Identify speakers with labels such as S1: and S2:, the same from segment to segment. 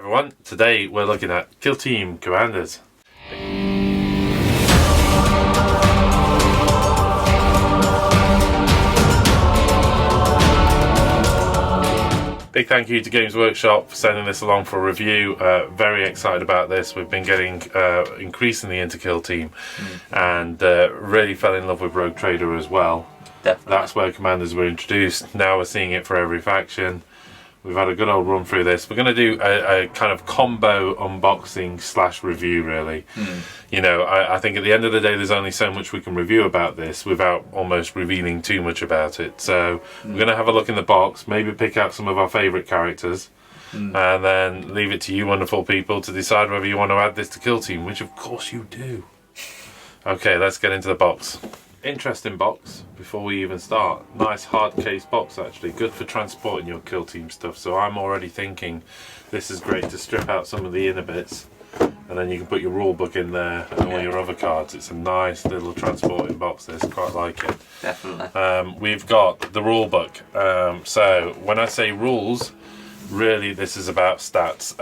S1: Everyone, today we're looking at Kill Team Commanders. Big thank you to Games Workshop for sending this along for a review. Very excited about this. We've been getting increasingly into Kill Team and really fell in love with Rogue Trader as well.
S2: Definitely.
S1: That's where Commanders were introduced. Now we're seeing it for every faction. We've had a good old run through this. We're going to do a kind of combo unboxing slash review, really. You know, I think at the end of the day, there's only so much we can review about this without almost revealing too much about it. So we're going to have a look in the box, maybe pick out some of our favourite characters, and then leave it to you wonderful people to decide whether you want to add this to Kill Team, which of course you do. Okay, let's get into the box. Interesting box before we even start. Nice hard case box, actually. Good for transporting your Kill Team stuff. So I'm already thinking this is great to strip out some of the inner bits, and then you can put your rule book in there and all your other cards. It's a nice little transporting box, this. Quite like it.
S2: Definitely.
S1: We've got the rule book. So when I say rules, really this is about stats.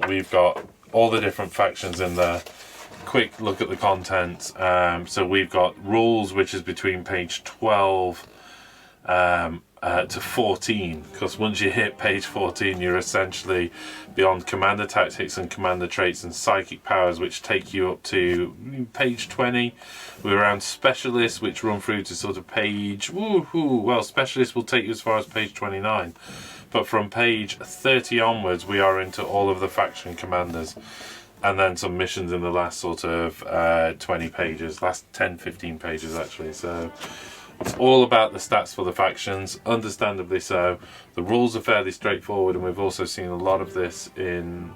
S1: We've got all the different factions in there. Quick look at the content. So we've got rules, which is between page 12 to 14, because once you hit page 14 you're essentially beyond commander tactics and commander traits and psychic powers, which take you up to page 20. We're around specialists, which run through to sort of page well, specialists will take you as far as page 29, but from page 30 onwards we are into all of the faction commanders. And then some missions in the last sort of 20 pages, last 10-15 pages actually. So it's all about the stats for the factions, understandably so. The rules are fairly straightforward, and we've also seen a lot of this in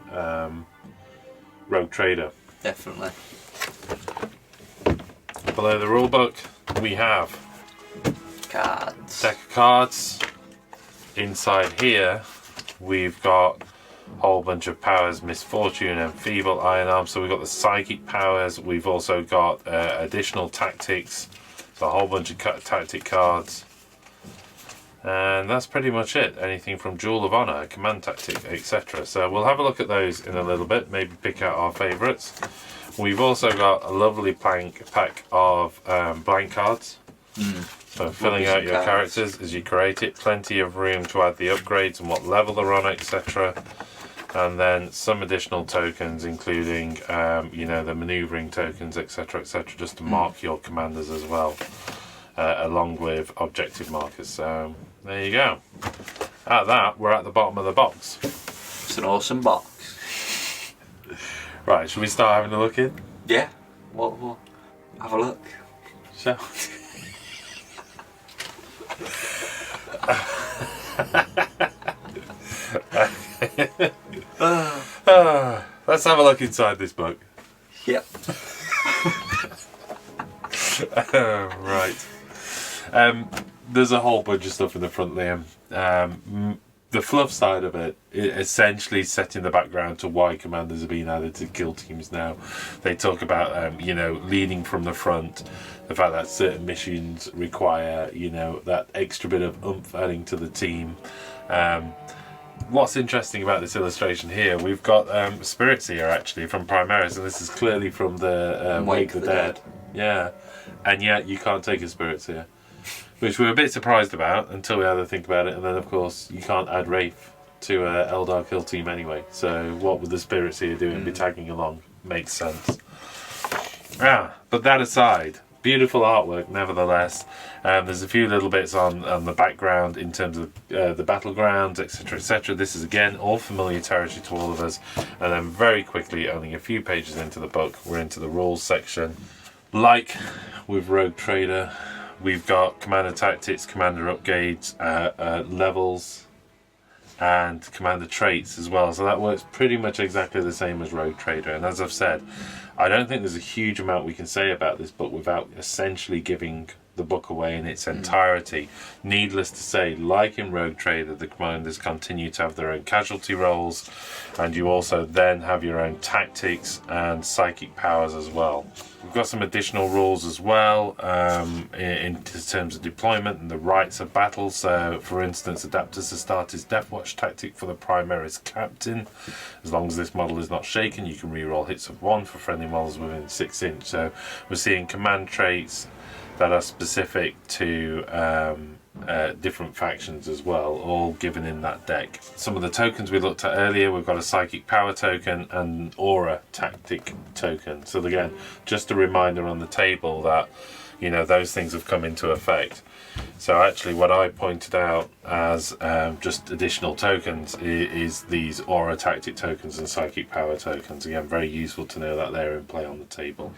S1: Rogue Trader.
S2: Definitely.
S1: Below the rulebook we have
S2: Cards.
S1: deck of cards. Inside here we've got whole bunch of powers: Misfortune, Enfeeble, Iron Arm. So we've got the psychic powers. We've also got additional tactics, so a whole bunch of tactic cards, and that's pretty much it. Anything from Jewel of Honor, command tactic, etc. So we'll have a look at those in a little bit, maybe pick out our favorites. We've also got a lovely pack of blank cards. So filling out your characters as you create it, plenty of room to add the upgrades and what level they're on, etc. And then some additional tokens, including you know, the maneuvering tokens, etc., etc., just to mark your commanders as well, along with objective markers. So there you go. At that, we're at the bottom of the box.
S2: It's an awesome box.
S1: Right, should we start having a look in?
S2: Yeah. What? Have a look.
S1: Shall let's have a look inside this book.
S2: Yep.
S1: Right. There's a whole bunch of stuff in the front, Liam. The fluff side of it essentially setting the background to why commanders are being added to Kill Teams now. They talk about you know, leading from the front, the fact that certain missions require, you know, that extra bit of oomph adding to the team. What's interesting about this illustration here, we've got Spirit Seer actually from Primaris, and this is clearly from the Wake the Dead. Yeah, and yet you can't take a Spirit Seer, which we were a bit surprised about until we had to think about it. And then of course you can't add Wraith to Eldar Kill Team anyway, so what would the Spirit Seer doing? Be tagging along? Makes sense. But that aside, beautiful artwork nevertheless. There's a few little bits on the background in terms of the battlegrounds, etc., etc. This is again all familiar territory to all of us. And then very quickly, only a few pages into the book, we're into the rules section. Like with Rogue Trader, we've got commander tactics, commander upgrades, levels, and commander traits as well. So that works pretty much exactly the same as Rogue Trader. And as I've said, I don't think there's a huge amount we can say about this book without essentially giving the book away in its entirety. Needless to say, like in Rogue Trader, the commanders continue to have their own casualty rolls, and you also then have your own tactics and psychic powers as well. We've got some additional rules as well in terms of deployment and the rights of battle. So, for instance, Adapters to start his Death Watch tactic for the Primaris Captain. As long as this model is not shaken, you can reroll hits of 1 for friendly models within 6 inch. So, we're seeing command traits that are specific to different factions as well, all given in that deck. Some of the tokens we looked at earlier, we've got a psychic power token and an aura tactic token. So again, just a reminder on the table that, you know, those things have come into effect. So actually what I pointed out as just additional tokens is these aura tactic tokens and psychic power tokens. Again, very useful to know that they're in play on the table.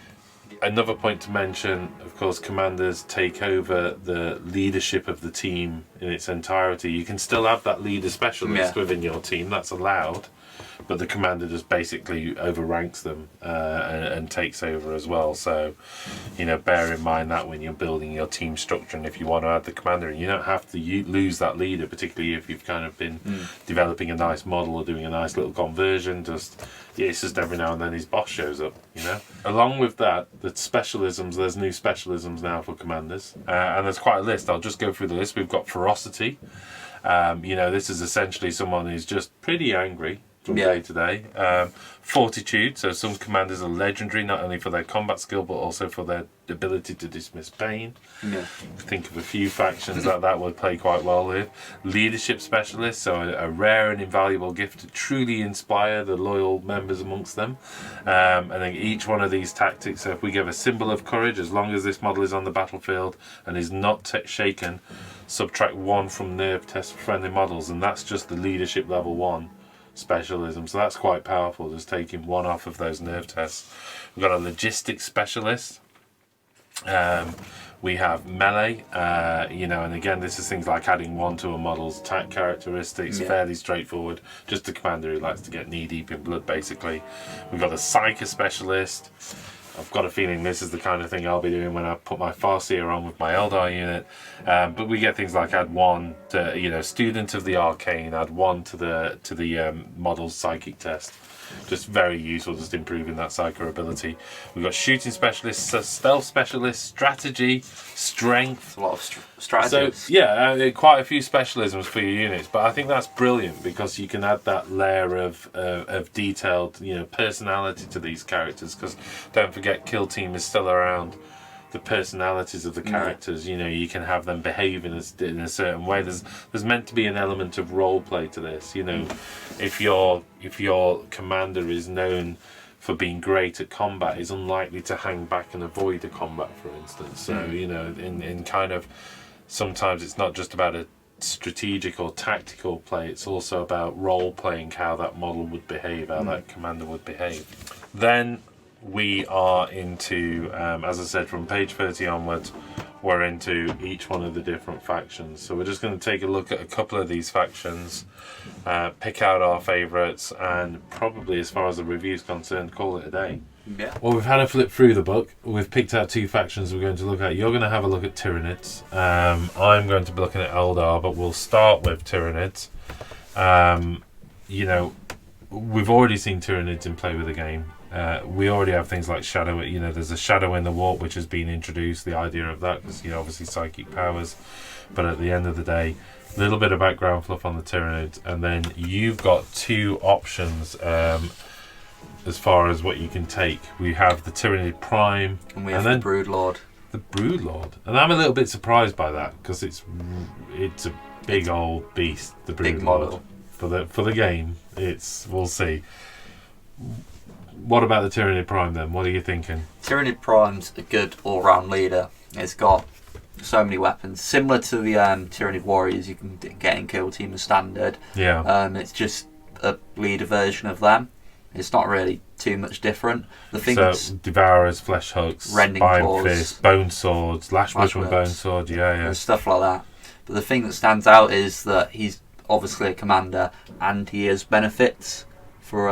S1: Another point to mention, of course, commanders take over the leadership of the team in its entirety. You can still have that leader specialist within your team, that's allowed, but the commander just basically overranks them and takes over as well. So, you know, bear in mind that when you're building your team structure, and if you want to add the commander, and you don't have to lose that leader, particularly if you've kind of been developing a nice model or doing a nice little conversion. It's just every now and then his boss shows up, you know. Along with that, the specialisms, there's new specialisms now for commanders, and there's quite a list. I'll just go through the list. We've got Ferocity. You know, this is essentially someone who's just pretty angry from day to day. Fortitude, so some commanders are legendary not only for their combat skill but also for their ability to dismiss pain. Think of a few factions that would play quite well with. Leadership specialist, so a rare and invaluable gift to truly inspire the loyal members amongst them. And then each one of these tactics, so if we give a symbol of courage, as long as this model is on the battlefield and is not shaken, subtract 1 from nerve test for friendly models, and that's just the leadership level 1 specialism, so that's quite powerful, just taking 1 off of those nerve tests. We've got a logistics specialist. We have melee, you know, and again, this is things like adding 1 to a model's attack characteristics, fairly straightforward, just a commander who likes to get knee deep in blood, basically. We've got a psycho specialist. I've got a feeling this is the kind of thing I'll be doing when I put my Farseer on with my Eldar unit. But we get things like add 1 to, you know, student of the arcane, add 1 to the model's psychic test. Just very useful, just improving that psycho ability. We've got shooting specialists, stealth specialists, strategy, strength.
S2: A lot of strategies.
S1: So yeah, quite a few specialisms for your units, but I think that's brilliant because you can add that layer of detailed, you know, personality to these characters. Because don't forget, Kill Team is still around. The personalities of the characters, you know, you can have them behave in a certain way. There's meant to be an element of role play to this, you know. If your commander is known for being great at combat, is unlikely to hang back and avoid a combat, for instance. So you know, in kind of, sometimes it's not just about a strategic or tactical play, it's also about role playing how that model would behave, how that commander would behave. Then we are into, as I said, from page 30 onwards, we're into each one of the different factions. So we're just going to take a look at a couple of these factions, pick out our favourites, and probably, as far as the review's concerned, call it a day.
S2: Yeah.
S1: Well, we've had a flip through the book. We've picked out 2 factions we're going to look at. You're going to have a look at Tyranids. I'm going to be looking at Eldar, but we'll start with Tyranids. You know, we've already seen Tyranids in play with the game. We already have things like Shadow, you know, there's a Shadow in the Warp which has been introduced, the idea of that, because, you know, obviously psychic powers, but at the end of the day, a little bit of background fluff on the Tyranids, and then you've got 2 options as far as what you can take. We have the Tyranny Prime,
S2: and we have the Broodlord.
S1: The Broodlord, and I'm a little bit surprised by that, because it's a big old beast, the Broodlord. For the game, we'll see. What about the Tyranny Prime then? What are you thinking? Tyranny
S2: Prime's a good all-round leader. It's got so many weapons, similar to the Tyranny Warriors you can get in Kill Team as standard.
S1: Yeah.
S2: It's just a leader version of them. It's not really too much different. The thing
S1: Devourers, Flesh Hooks,
S2: Rending
S1: Spine
S2: Claws,
S1: Fist, Bone Swords, Lashbush with Bone Sword,
S2: and stuff like that. But the thing that stands out is that he's obviously a commander, and he has benefits for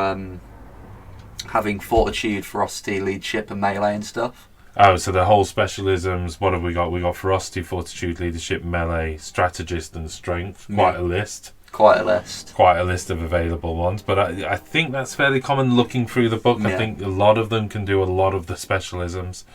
S2: having Fortitude, Ferocity, leadership and melee and stuff.
S1: Oh, so the whole specialisms, what have we got? We got Ferocity, Fortitude, Leadership, Melee, Strategist and Strength. Quite a list.
S2: Quite a list.
S1: Quite a list of available ones. But I think that's fairly common looking through the book. I think a lot of them can do a lot of the specialisms.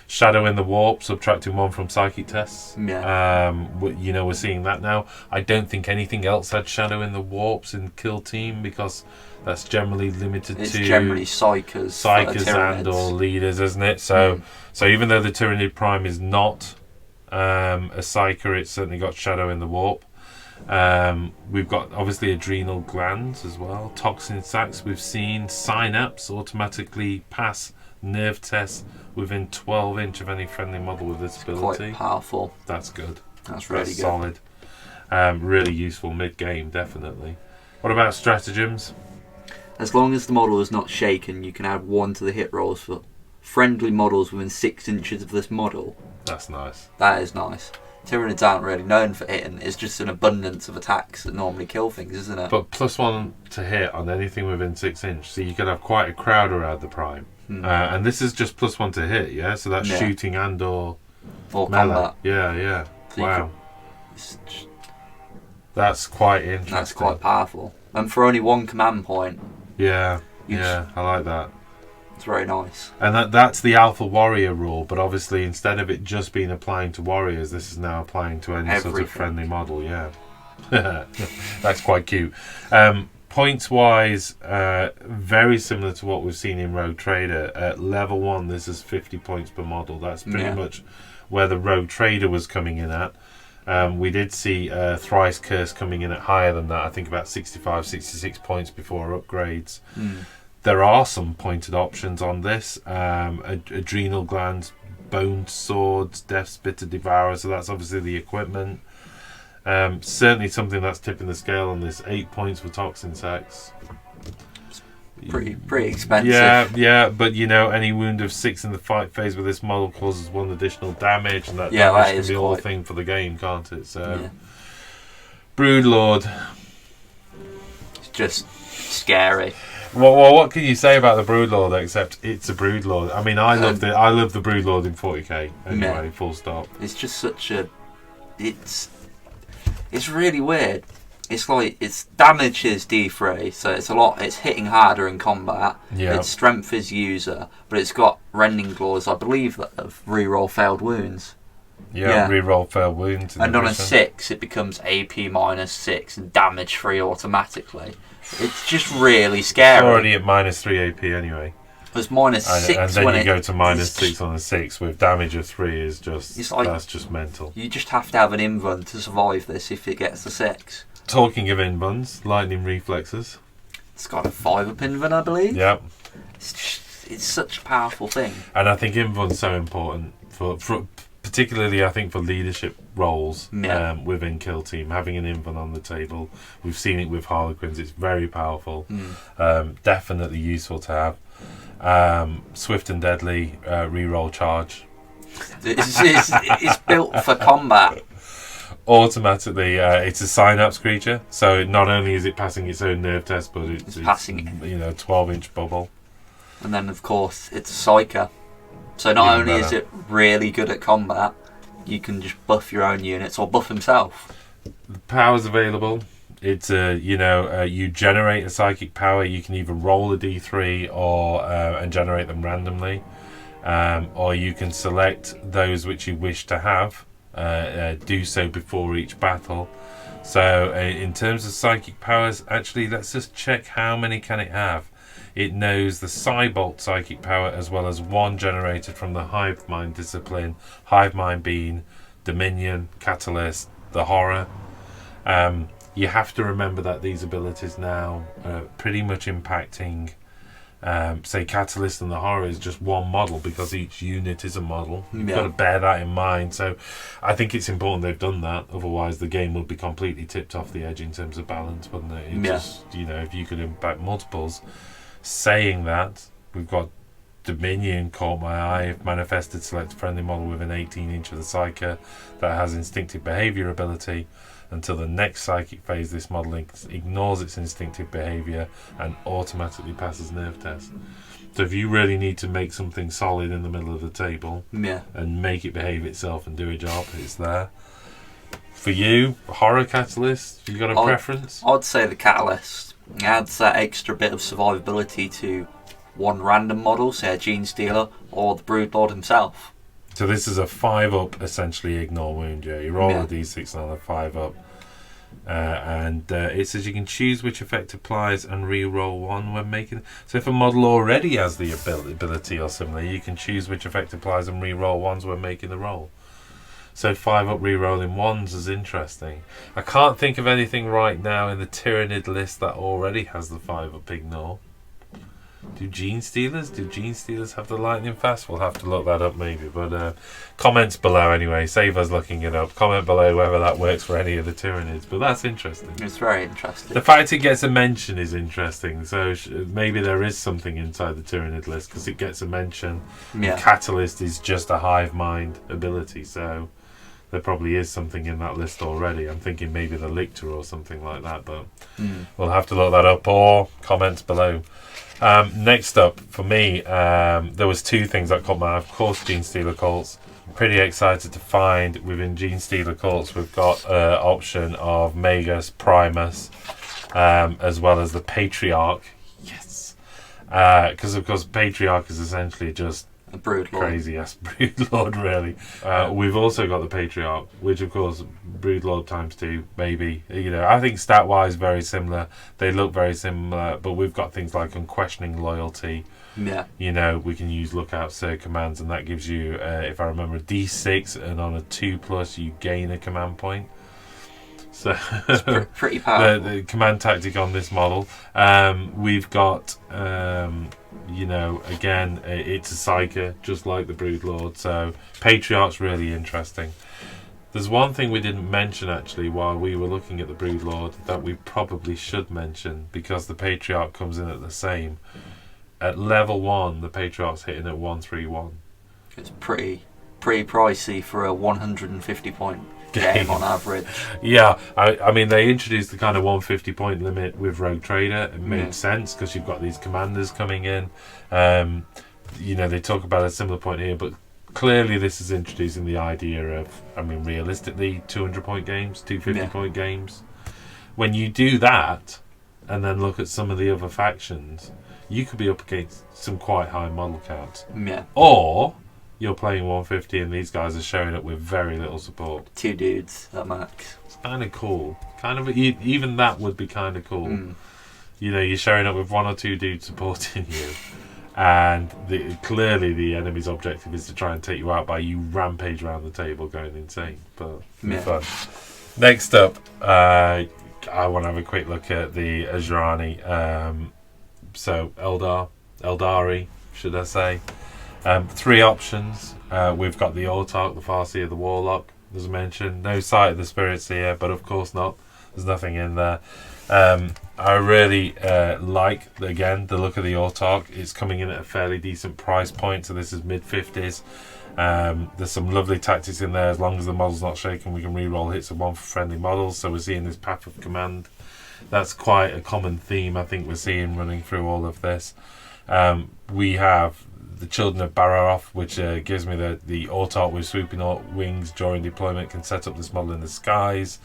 S1: Shadow in the Warp, subtracting 1 from psychic tests. We're seeing that now. I don't think anything else had Shadow in the Warps in Kill Team, because that's generally limited
S2: it's
S1: to
S2: generally psychers
S1: and or leaders, isn't it? So even though the Tyranny Prime is not a psyker, it's certainly got Shadow in the Warp. We've got obviously adrenal glands as well, toxin sacs. We've seen synapse automatically pass nerve tests within 12 inch of any friendly model with this ability.
S2: Quite powerful.
S1: That's good.
S2: That's really good.
S1: Solid. Really useful mid-game, definitely. What about stratagems?
S2: As long as the model is not shaken, you can add 1 to the hit rolls for friendly models within 6 inches of this model.
S1: That's nice.
S2: That is nice. Tyranids aren't really known for hitting. It's just an abundance of attacks that normally kill things, isn't it?
S1: But +1 to hit on anything within 6 inch, so you could have quite a crowd around the Prime. And this is just +1 to hit, yeah? So that's shooting and or melee.
S2: Combat.
S1: Yeah.
S2: So
S1: wow. That's quite interesting.
S2: That's quite powerful. And for only 1 command point.
S1: I like that.
S2: It's very nice.
S1: And that's the Alpha Warrior rule, but obviously instead of it just being applying to warriors, this is now applying to any sort of friendly model, That's quite cute. Points-wise, very similar to what we've seen in Rogue Trader. At level 1, this is 50 points per model. That's pretty much where the Rogue Trader was coming in at. We did see Thrice Curse coming in at higher than that, I think about 65, 66 points before upgrades. There are some pointed options on this. Adrenal glands, Bone Swords, Death Spitter Devourer, so that's obviously the equipment. Certainly something that's tipping the scale on this. 8 points for Toxin Sacs.
S2: Pretty expensive.
S1: Yeah, but any wound of 6 in the fight phase with this model causes 1 additional damage, and that damage can be all thing for the game, can't it? So, Broodlord.
S2: It's just scary.
S1: Well, what can you say about the Broodlord except it's a Broodlord? I mean, I love the Broodlord in 40k anyway. Full stop.
S2: It's just such a. It's really weird. It's like its damage is D3, so it's a lot. It's hitting harder in combat. Its strength is user, but it's got rending claws, I believe, that of reroll failed wounds.
S1: Reroll failed wounds.
S2: And on a 6, it becomes AP -6 and damage 3 automatically. It's just really scary.
S1: It's already at -3 AP anyway.
S2: It was -6
S1: and then
S2: when
S1: you go to -6 on a 6 with damage of 3 is just that's just mental.
S2: You just have to have an invuln to survive this if it gets to 6.
S1: Talking of invulns, lightning reflexes.
S2: It's got a 5-up invuln, I believe.
S1: Yep.
S2: It's such a powerful thing.
S1: And I think invuln's so important for particularly I think for leadership roles within Kill Team. Having an invuln on the table, we've seen it with Harlequins. It's very powerful. Definitely useful to have. Swift and deadly reroll charge.
S2: It's built for combat.
S1: Automatically, it's a synapse creature, so not only is it passing its own nerve test, but it's passing 12-inch bubble.
S2: And then, of course, it's a psyker. So not only is it really good at combat, you can just buff your own units or buff himself.
S1: The power's available. It's you generate a psychic power. You can either roll a D3 or and generate them randomly, or you can select those which you wish to have. Do so before each battle. So in terms of psychic powers, actually let's just check how many can it have. It knows the Cybolt psychic power as well as 1 generated from the Hive Mind discipline, Hive Mind being Dominion, Catalyst, the Horror. You have to remember that these abilities now are pretty much impacting say Catalyst and the Horror is just 1 model because each unit is a model. You've got to bear that in mind. So I think it's important they've done that. Otherwise the game would be completely tipped off the edge in terms of balance, wouldn't it? Just, if you could impact multiples. Saying that, we've got Dominion caught my eye. Manifested select friendly model within 18 inch of the Psyker that has instinctive behaviour ability. Until the next psychic phase, this model ignores its instinctive behaviour and automatically passes nerve tests. So if you really need to make something solid in the middle of the table and make it behave itself and do a job, it's there. For you, horror catalyst, you got a preference?
S2: I'd say the catalyst. It adds that extra bit of survivability to one random model, say a Gene Stealer or the Broodlord himself.
S1: So this is a 5-up, essentially ignore wound. You roll a d6 on a 5-up. And it says you can choose which effect applies and re-roll one when making. So if a model already has the ability or similar, you can choose which effect applies and re-roll ones when making the roll. So 5-up re-rolling ones is interesting. I can't think of anything right now in the Tyrannid list that already has the 5-up ignore. Do Gene Stealers have the lightning fast? We'll have to look that up maybe. But comments below anyway. Save us looking it up. Comment below whether that works for any of the Tyrannids. But that's interesting.
S2: It's very interesting.
S1: The fact it gets a mention is interesting. So maybe there is something inside the Tyrannid list because it gets a mention. Catalyst is just a hive mind ability. So there probably is something in that list already. I'm thinking maybe the Lictor or something like that. But we'll have to look that up or comments below. Next up for me, there was two things that caught my eye. Of course, Gene Stealer Colts. Pretty excited to find within Gene Stealer Colts we've got option of Magus, Primus, as well as the Patriarch. Yes, because of course Patriarch is essentially just
S2: a Broodlord.
S1: Crazy ass Broodlord, really. We've also got the Patriarch, which of course Broodlord times 2, maybe. I think stat wise very similar. They look very similar, but we've got things like unquestioning loyalty.
S2: Yeah.
S1: We can use lookout Seer commands, and that gives you, if I remember, a D6, and on a 2+ you gain a command point. So
S2: it's pretty powerful.
S1: The command tactic on this model. We've got, again, it's a Psyker, just like the Broodlord. So Patriarch's really interesting. There's one thing we didn't mention actually while we were looking at the Broodlord that we probably should mention, because the Patriarch comes in at the same. At level 1, the Patriarch's hitting at 131.
S2: It's pretty pricey for a 150 point game on average.
S1: Yeah, I mean they introduced the kind of 150 point limit with Rogue Trader. It made sense because you've got these commanders coming in. They talk about a similar point here, but clearly this is introducing the idea of, realistically 200 point games, 250 point games. When you do that and then look at some of the other factions, you could be up against some quite high model counts.
S2: Yeah.
S1: Or you're playing 150 and these guys are showing up with very little support.
S2: 2 dudes at max.
S1: It's kind of cool. Even that would be kind of cool. You're showing up with 1 or 2 dudes supporting you, and clearly the enemy's objective is to try and take you out by you rampage around the table going insane. But fun. Next up, I want to have a quick look at the Ajrani. So Eldari, should I say. 3 options. We've got the Autarch, the Farseer, the Warlock, as I mentioned. No sight of the Spirit Seer, but of course not. There's nothing in there. I really like, again, the look of the Autarch. It's coming in at a fairly decent price point, so this is mid-50s. There's some lovely tactics in there. As long as the model's not shaken, we can re-roll hits of 1 for friendly models, so we're seeing this path of command. That's quite a common theme I think we're seeing running through all of this. We have the Children of Bararoth, which gives me the Autarch with swooping wings during deployment can set up this model in the skies.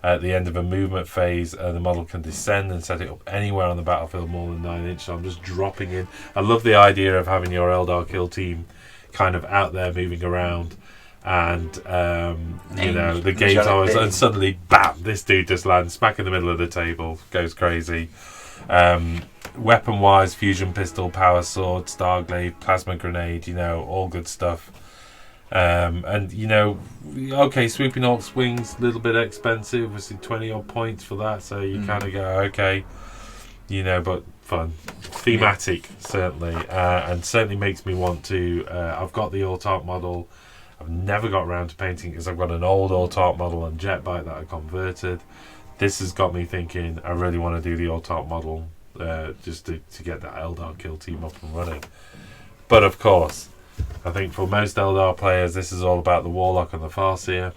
S1: At the end of a movement phase, the model can descend and set it up anywhere on the battlefield more than 9 inches. So I'm just dropping in. I love the idea of having your Eldar kill team kind of out there moving around, and the game's always, and suddenly bam, this dude just lands smack in the middle of the table, goes crazy. Weapon wise, fusion pistol, power sword, starglaive, plasma grenade, all good stuff. Okay, swooping orcs wings, a little bit expensive. We see 20 odd points for that, so you kind of go okay, but fun, thematic certainly, and certainly makes me want to. I've got the Autarch model. I've never got around to painting because I've got an old Autarch model on Jetbike that I converted. This has got me thinking I really want to do the Autarch model, just to get that Eldar kill team up and running. But of course, I think for most Eldar players, this is all about the Warlock and the Farseer.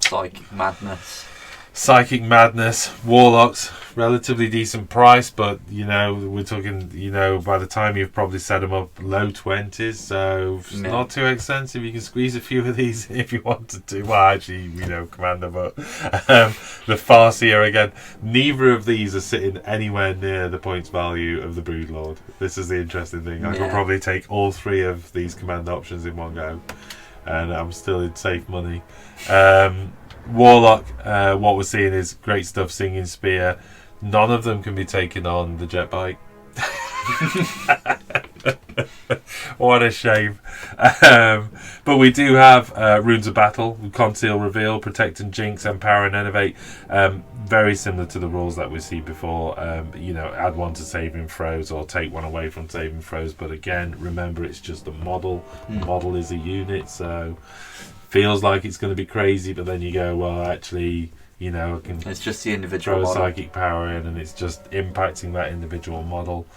S2: Psychic madness.
S1: Psychic Madness, Warlocks, relatively decent price, but we're talking, by the time you've probably set them up, low 20s, so it's not too expensive. You can squeeze a few of these if you wanted to. Well, actually, Commander, but the Farseer again, neither of these are sitting anywhere near the points value of the Broodlord. This is the interesting thing. I could probably take all three of these command options in one go, and I'm still in safe money. Warlock, what we're seeing is great stuff, Singing Spear. None of them can be taken on the jet bike. What a shame. But we do have Runes of Battle, Conceal, Reveal, Protect and Jinx, Empower and Innovate. Very similar to the rules that we've seen before. Add one to saving throws or take one away from saving throws. But again, remember, it's just a model. Model is a unit, so feels like it's going to be crazy, but then you go, well, actually, I can
S2: it's just the individual
S1: throw a
S2: model.
S1: psychic power in, and it's just impacting that individual model.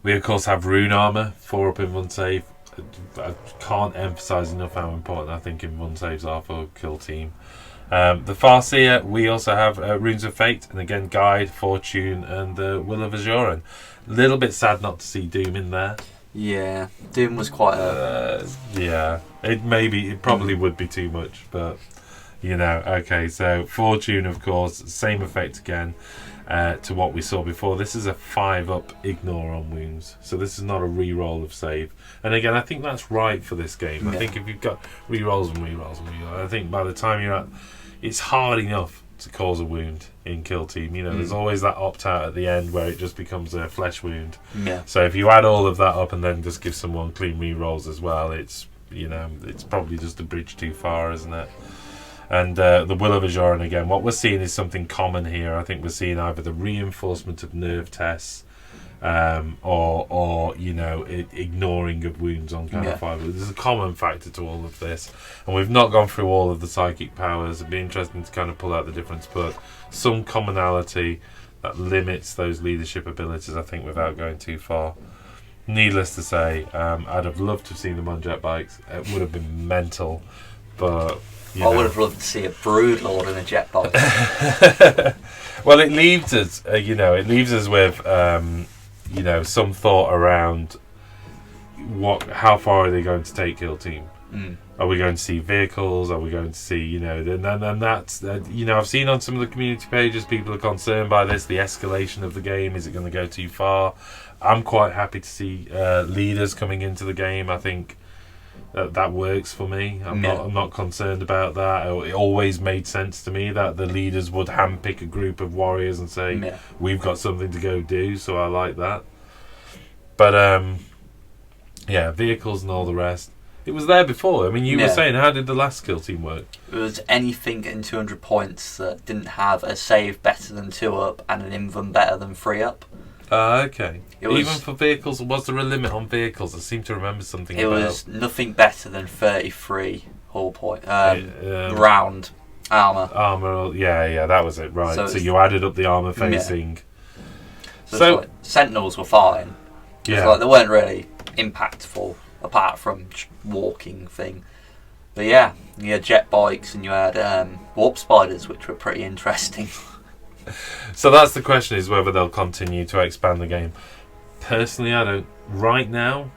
S1: We of course have Rune Armor, 4-up in 1 save. I can't emphasize enough how important I think in 1 saves are for Kill Team. The Farseer, we also have Runes of Fate, and again Guide, Fortune, and the Will of Azuran. A little bit sad not to see Doom in there.
S2: Yeah, Doom was quite
S1: it probably would be too much, but okay, so Fortune, of course, same effect again to what we saw before. This is a 5-up ignore on wounds, so this is not a re-roll of save. And again, I think that's right for this game. I think if you've got re-rolls and re-rolls and re-rolls, I think by the time you're at, it's hard enough to cause a wound in Kill Team. There's always that opt-out at the end where it just becomes a flesh wound. So if you add all of that up and then just give someone clean re-rolls as well, it's it's probably just a bridge too far, isn't it? And the Will of Azuran again, what we're seeing is something common here. I think we're seeing either the reinforcement of nerve tests or ignoring of wounds on kind of 5. There's a common factor to all of this, and we've not gone through all of the psychic powers. It'd be interesting to kind of pull out the difference, but some commonality that limits those leadership abilities, I think, without going too far. Needless to say, I'd have loved to have seen them on jet bikes. It would have been mental, but
S2: I would have loved to see a Broodlord in a jet bike.
S1: Well, it leaves us, with some thought around how far are they going to take Kill Team? Are we going to see vehicles? Are we going to see, and that's, I've seen on some of the community pages, people are concerned by this, the escalation of the game. Is it going to go too far? I'm quite happy to see leaders coming into the game. I think that works for me. I'm not concerned about that. It always made sense to me that the leaders would handpick a group of warriors and say, we've got something to go do, so I like that. But vehicles and all the rest, it was there before. I mean, you were saying, how did the last Kill Team work?
S2: It was anything in 200 points that didn't have a save better than 2-up and an invuln better than 3-up.
S1: Okay. Even for vehicles, was there a limit on vehicles? I seem to remember something about...
S2: It was nothing better than 33 hull point. Round armour.
S1: Armour, yeah, that was it, right. So you added up the armour facing.
S2: So like, Sentinels were fine.
S1: Yeah.
S2: Like, they weren't really impactful, apart from walking thing. But yeah, you had jet bikes and you had warp spiders, which were pretty interesting.
S1: So that's the question, is whether they'll continue to expand the game. Personally, right now,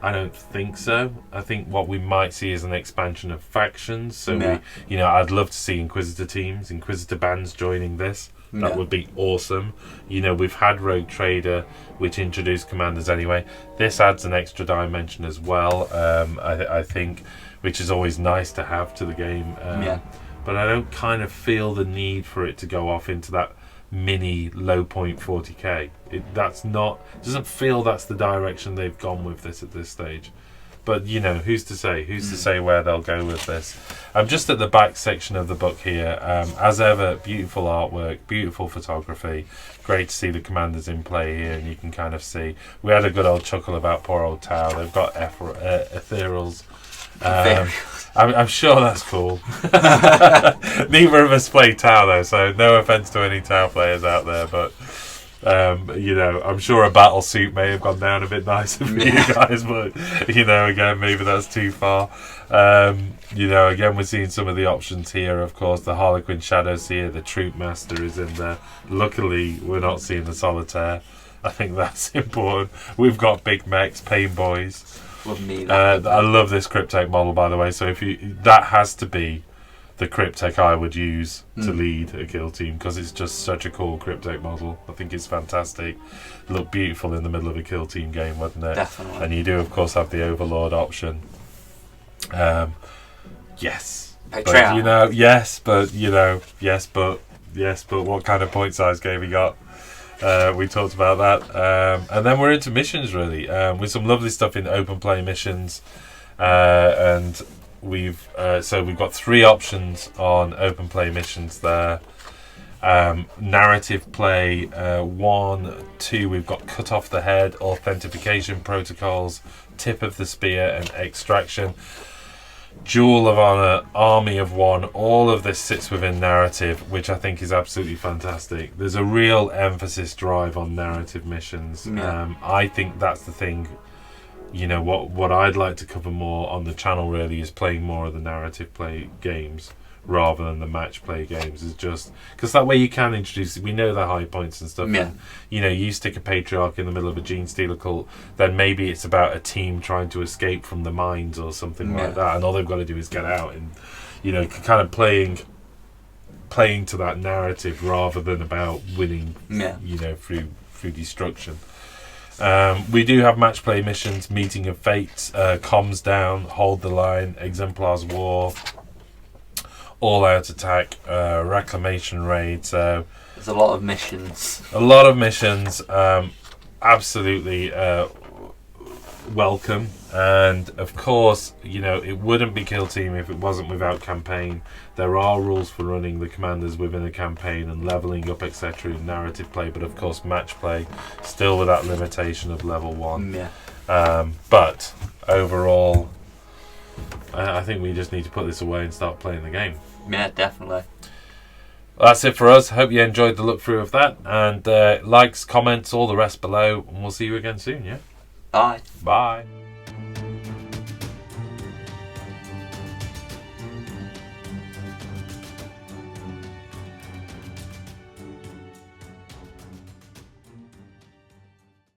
S1: I don't think so. I think what we might see is an expansion of factions. So I'd love to see Inquisitor teams, Inquisitor bands joining this. That would be awesome. We've had Rogue Trader, which introduced commanders anyway. This adds an extra dimension as well, I think, which is always nice to have to the game. But I don't kind of feel the need for it to go off into that mini low point 40k. It doesn't feel that's the direction they've gone with this at this stage. But who's to say? Who's to say where they'll go with this? I'm just at the back section of the book here. As ever, beautiful artwork, beautiful photography. Great to see the commanders in play here, and you can kind of see. We had a good old chuckle about poor old Tau. They've got ethereals. I'm sure that's cool. Neither of us play Tau though, so no offense to any Tau players out there, but You know, I'm sure a battle suit may have gone down a bit nicer for you guys, but you know, again, maybe that's too far. You know, again, we're seeing some of the options here. Of course, the Harlequin Shadow Seer, the Troop Master is in there. Luckily, we're not seeing the Solitaire. I think that's important. We've got big mechs, Pain Boys. I love this Cryptek model, by the way. So that has to be the Cryptek I would use to lead a kill team, because it's just such a cool Cryptek model. I think it's fantastic. Looked beautiful in the middle of a kill team game, wouldn't it?
S2: Definitely.
S1: And you do, of course, have the Overlord option. Yes.
S2: Patriarch.
S1: But, you know, yes, but what kind of point size game he got? We talked about that. And then we're into missions, really, with some lovely stuff in open play missions. And we've got 3 options on open play missions there. Narrative play 1, 2, we've got cut off the head, authentication protocols, tip of the spear, and extraction. Jewel of Honor, Army of One, all of this sits within narrative, which I think is absolutely fantastic. There's a real emphasis drive on narrative missions. I think that's the thing. You know, what I'd like to cover more on the channel really is playing more of the narrative play games rather than the match play games, is just because that way you can introduce, we know the high points and stuff. And, you know, you stick a Patriarch in the middle of a Gene Stealer cult, then maybe it's about a team trying to escape from the mines or something like that, and all they've got to do is get out, and you know, kind of playing to that narrative rather than about winning, you know, through destruction. We do have match play missions: Meeting of Fates, Comms Down, Hold the Line, Exemplar's War, All Out Attack, Reclamation Raid. So
S2: there's a lot of missions.
S1: Absolutely welcome. And of course, you know, it wouldn't be Kill Team if it wasn't without campaign. There are rules for running the commanders within a campaign and leveling up, etc. in narrative play, but of course match play still with that limitation of level 1. But overall, I think we just need to put this away and start playing the game.
S2: Yeah, definitely.
S1: That's it for us. Hope you enjoyed the look through of that, and likes, comments, all the rest below, and we'll see you again soon.
S2: Bye.
S1: Bye.